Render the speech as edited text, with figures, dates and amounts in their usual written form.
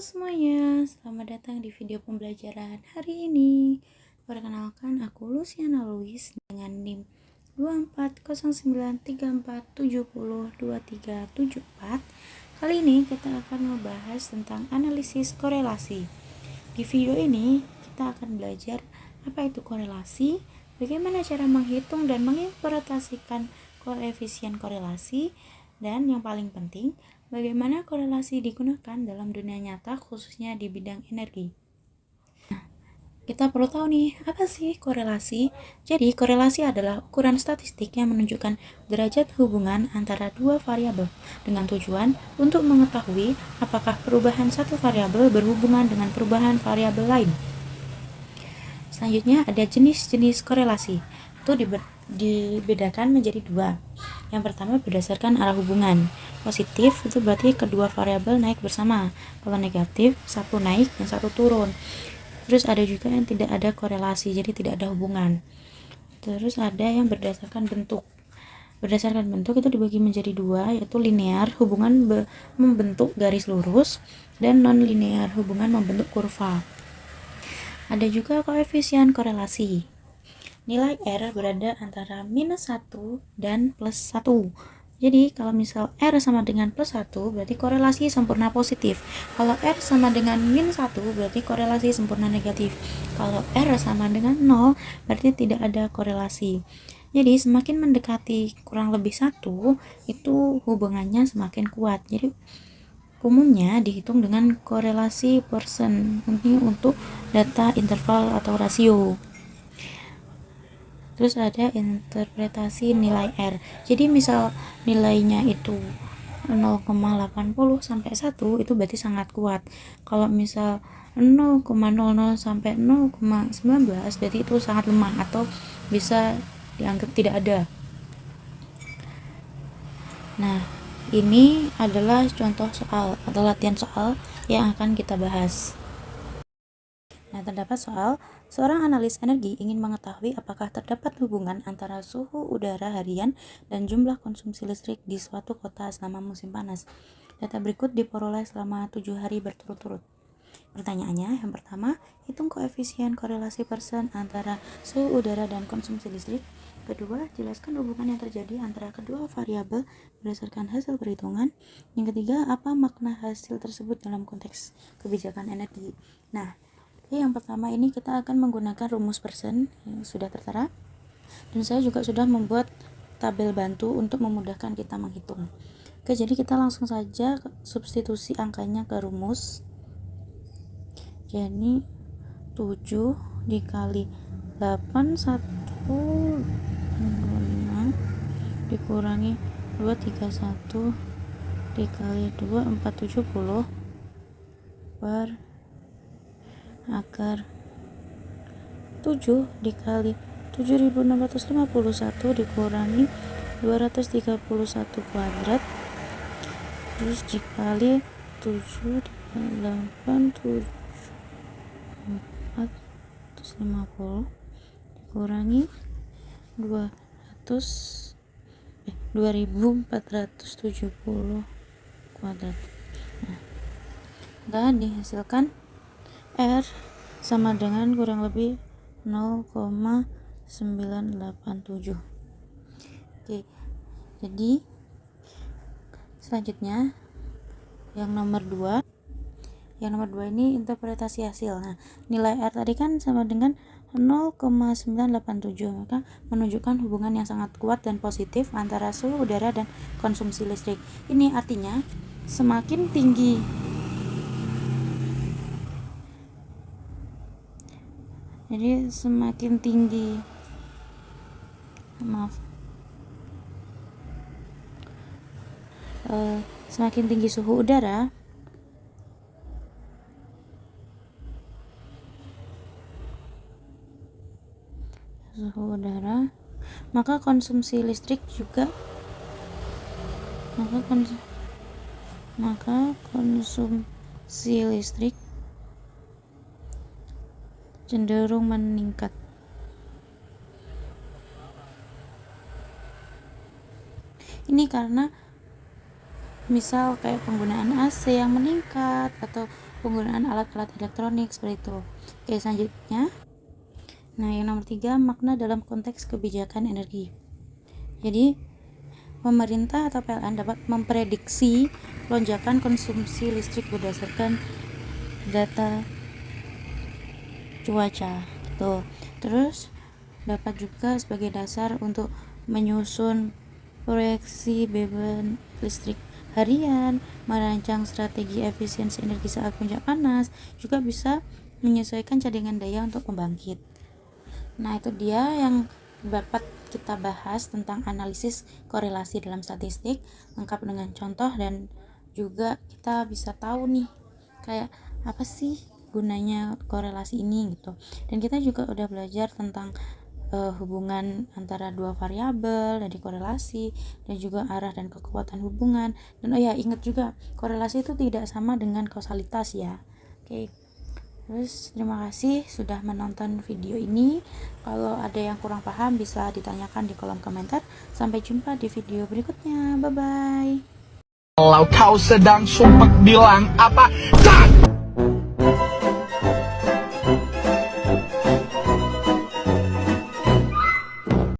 semuanya, selamat datang di video pembelajaran hari ini. Perkenalkan, aku Luciana Louis dengan NIM 240934702374. Kali ini kita akan membahas tentang analisis korelasi. Di video ini kita akan belajar apa itu korelasi, bagaimana cara menghitung dan menginterpretasikan koefisien korelasi, dan yang paling penting, bagaimana korelasi digunakan dalam dunia nyata khususnya di bidang energi. Kita perlu tahu nih, apa sih korelasi? Jadi, korelasi adalah ukuran statistik yang menunjukkan derajat hubungan antara dua variabel dengan tujuan untuk mengetahui apakah perubahan satu variabel berhubungan dengan perubahan variabel lain. Selanjutnya ada jenis-jenis korelasi. Itu dibedakan menjadi dua. Yang pertama berdasarkan arah hubungan. Positif itu berarti kedua variabel naik bersama. Kalau negatif, satu naik dan satu turun. Terus ada juga yang tidak ada korelasi, jadi tidak ada hubungan. Terus ada yang berdasarkan bentuk. Berdasarkan bentuk itu dibagi menjadi dua, yaitu linear, hubungan membentuk garis lurus, dan non-linear, hubungan membentuk kurva. Ada juga koefisien korelasi. Nilai R berada antara minus 1 dan plus 1. Jadi kalau misal R sama dengan plus 1 berarti korelasi sempurna positif. Kalau R sama dengan minus 1 berarti korelasi sempurna negatif. Kalau R sama dengan 0 berarti tidak ada korelasi. Jadi semakin mendekati kurang lebih 1 itu hubungannya semakin kuat. Jadi umumnya dihitung dengan korelasi persen untuk data interval atau rasio. Terus ada interpretasi nilai R. Jadi misal nilainya itu 0,80 sampai 1 itu berarti sangat kuat. Kalau misal 0,00 sampai 0,19 berarti itu sangat lemah atau bisa dianggap tidak ada. Nah, ini adalah contoh soal atau latihan soal yang akan kita bahas. Nah, terdapat soal, seorang analis energi ingin mengetahui apakah terdapat hubungan antara suhu udara harian dan jumlah konsumsi listrik di suatu kota selama musim panas. Data berikut diperoleh selama 7 hari berturut-turut. Pertanyaannya, yang pertama, hitung koefisien korelasi persen antara suhu udara dan konsumsi listrik. Kedua, jelaskan hubungan yang terjadi antara kedua variabel berdasarkan hasil perhitungan. Yang ketiga, apa makna hasil tersebut dalam konteks kebijakan energi. Nah, yang pertama ini kita akan menggunakan rumus persen yang sudah tertera. Dan saya juga sudah membuat tabel bantu untuk memudahkan kita menghitung. Oke, jadi kita langsung saja substitusi angkanya ke rumus. Jadi 7 dikali 8 1 5 dikurangi 231 dikali 2 470 per akar 7 dikali 7651 dikurangi 231 kuadrat terus dikali 7 dikali 8 450 dikurangi 2470 kuadrat. Nah, dihasilkan R sama dengan kurang lebih 0,987. Oke, jadi selanjutnya yang nomor 2 ini interpretasi hasil. Nah, nilai R tadi kan sama dengan 0,987, maka menunjukkan hubungan yang sangat kuat dan positif antara suhu udara dan konsumsi listrik. Ini artinya semakin tinggi semakin tinggi suhu udara, maka konsumsi listrik juga cenderung meningkat. Ini karena misal kayak penggunaan AC yang meningkat atau penggunaan alat-alat elektronik seperti itu. Oke, selanjutnya, nah yang nomor 3, makna dalam konteks kebijakan energi. Jadi pemerintah atau PLN dapat memprediksi lonjakan konsumsi listrik berdasarkan data cuaca gitu. Terus dapat juga sebagai dasar untuk menyusun proyeksi beban listrik harian, merancang strategi efisiensi energi saat puncak panas, juga bisa menyesuaikan cadangan daya untuk pembangkit. Nah, itu dia yang dapat kita bahas tentang analisis korelasi dalam statistik, lengkap dengan contoh, dan juga kita bisa tahu nih kayak apa sih gunanya korelasi ini gitu. Dan kita juga udah belajar tentang hubungan antara dua variabel dari korelasi, dan juga arah dan kekuatan hubungan. Dan ingat juga korelasi itu tidak sama dengan kausalitas ya. Oke. Terus terima kasih sudah menonton video ini. Kalau ada yang kurang paham bisa ditanyakan di kolom komentar. Sampai jumpa di video berikutnya. Bye bye. Kalau kau sedang sumpah bilang apa?